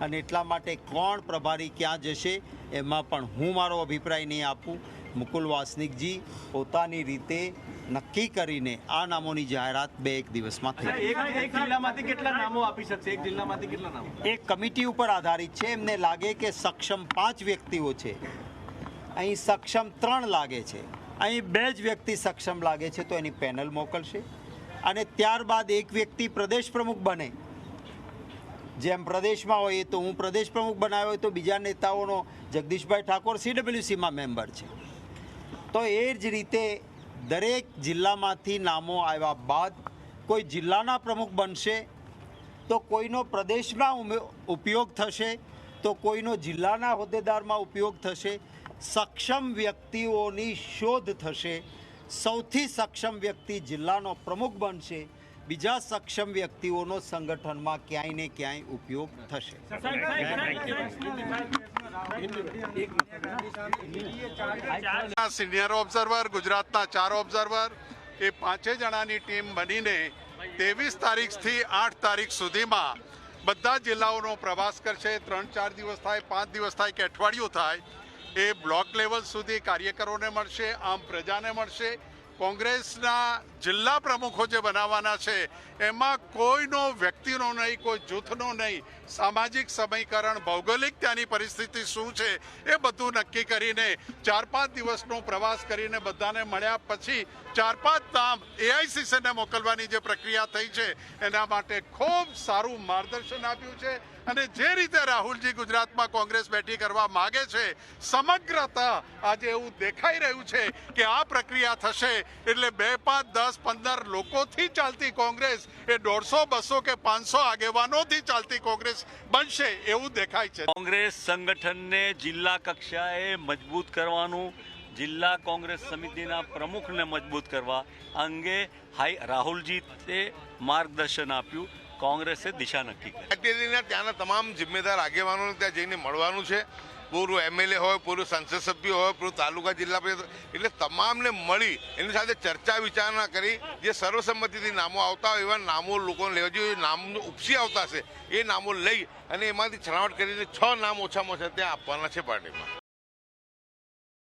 અને એટલા માટે કોણ પ્રભારી ક્યાં જશે એમાં પણ હું મારો અભિપ્રાય નહીં આપું. મુકુલ વાસનિકજી પોતાની રીતે નક્કી કરીને આ નામોની જાહેરાત 2-1 દિવસમાં થઈ. એક જિલ્લામાંથી કેટલા નામો આપી શકશે? એક જિલ્લામાંથી કેટલા નામો? એક કમિટી ઉપર આધારિત છે. એમને લાગે કે સક્ષમ 5 વ્યક્તિઓ છે, અહીં સક્ષમ 3 લાગે છે, અહીં 2 જ વ્યક્તિ સક્ષમ લાગે છે, તો એની પેનલ મોકલશે અને ત્યારબાદ એક વ્યક્તિ પ્રદેશ પ્રમુખ બને. જેમ પ્રદેશમાં હોય તો હું પ્રદેશ પ્રમુખ બનાવ્યો હોય તો બીજા નેતાઓનો જગદીશભાઈ ઠાકોર CWCમાં મેમ્બર છે. તો એ જ રીતે દરેક જિલ્લામાંથી નામો આવ્યા બાદ કોઈ જિલ્લાના પ્રમુખ બનશે તો કોઈનો પ્રદેશમાં ઉપયોગ થશે, તો કોઈનો જિલ્લાના હોદ્દેદારમાં ઉપયોગ થશે. સક્ષમ વ્યક્તિઓની શોધ થશે. સૌથી સક્ષમ વ્યક્તિ જિલ્લાનો પ્રમુખ બનશે. બીજા સક્ષમ વ્યક્તિઓનો સંગઠનમાં ક્યાંય ને ક્યાંય ઉપયોગ થશે. સિનિયર ઓબ્ઝર્વર, ગુજરાતના 4 ઓબ્ઝર્વર, એ 5 જણાની ટીમ બનીને 23 તારીખથી 8 તારીખ સુધીમાં બધા જિલ્લાઓનો પ્રવાસ કરશે. 3-4 દિવસ થાય, 5 દિવસ થાય કે અઠવાડિયું થાય, એ બ્લોક લેવલ સુધી કાર્યકરોને મળશે, આમ પ્રજાને મળશે. કોંગ્રેસના જિલ્લા પ્રમુખો જે બનાવવાના છે એમાં કોઈનો વ્યક્તિનો નહીં, કોઈ જૂથનો નહીં, સામાજિક સમીકરણ, ભૌગોલિક ત્યાંની પરિસ્થિતિ શું છે એ બધું નક્કી કરીને 4-5 દિવસનો પ્રવાસ કરીને બધાને મળ્યા પછી 4-5 નામ AICCને મોકલવાની જે પ્રક્રિયા થઈ છે એના માટે ખૂબ સારું માર્ગદર્શન આપ્યું છે. અને જે રીતે રાહુલજી ગુજરાતમાં કોંગ્રેસ બેઠી કરવા માગે છે, સમગ્રતા આજે એવું દેખાઈ રહ્યું છે કે આ પ્રક્રિયા થશે એટલે 2, 5, 10, 15 લોકોથી ચાલતી કોંગ્રેસ એ 150, 200 કે 500 આગેવાનોથી ચાલતી કોંગ્રેસ બનશે એવું દેખાય છે. કોંગ્રેસ સંગઠનને જિલ્લા કક્ષાએ મજબૂત કરવાનું, જિલ્લા કોંગ્રેસ સમિતિના પ્રમુખને મજબૂત કરવા અંગે રાહુલજીએ માર્ગદર્શન આપ્યું. કોંગ્રેસે દિશા નક્કી કરી. પાર્ટીના ત્યાંના તમામ જિમ્મેદાર આગેવાનોને ત્યાં જઈને મળવાનું છે. પૂર્વ MLA હોય, પૂર્વ સંસદ સભ્ય હોય, પૂર્વ તાલુકા જિલ્લા પરિષદ, એટલે તમામને મળી એની સાથે ચર્ચા વિચારણા કરી જે સર્વસંમતિથી નામો આવતા હોય એવા નામો લોકોને લેવા જોઈએ. નામો ઉપસી આવતા હશે એ નામો લઈ અને એમાંથી છણાવટ કરીને 6 નામ ઓછામાં ઓછા ત્યાં આપવાના છે પાર્ટીમાં.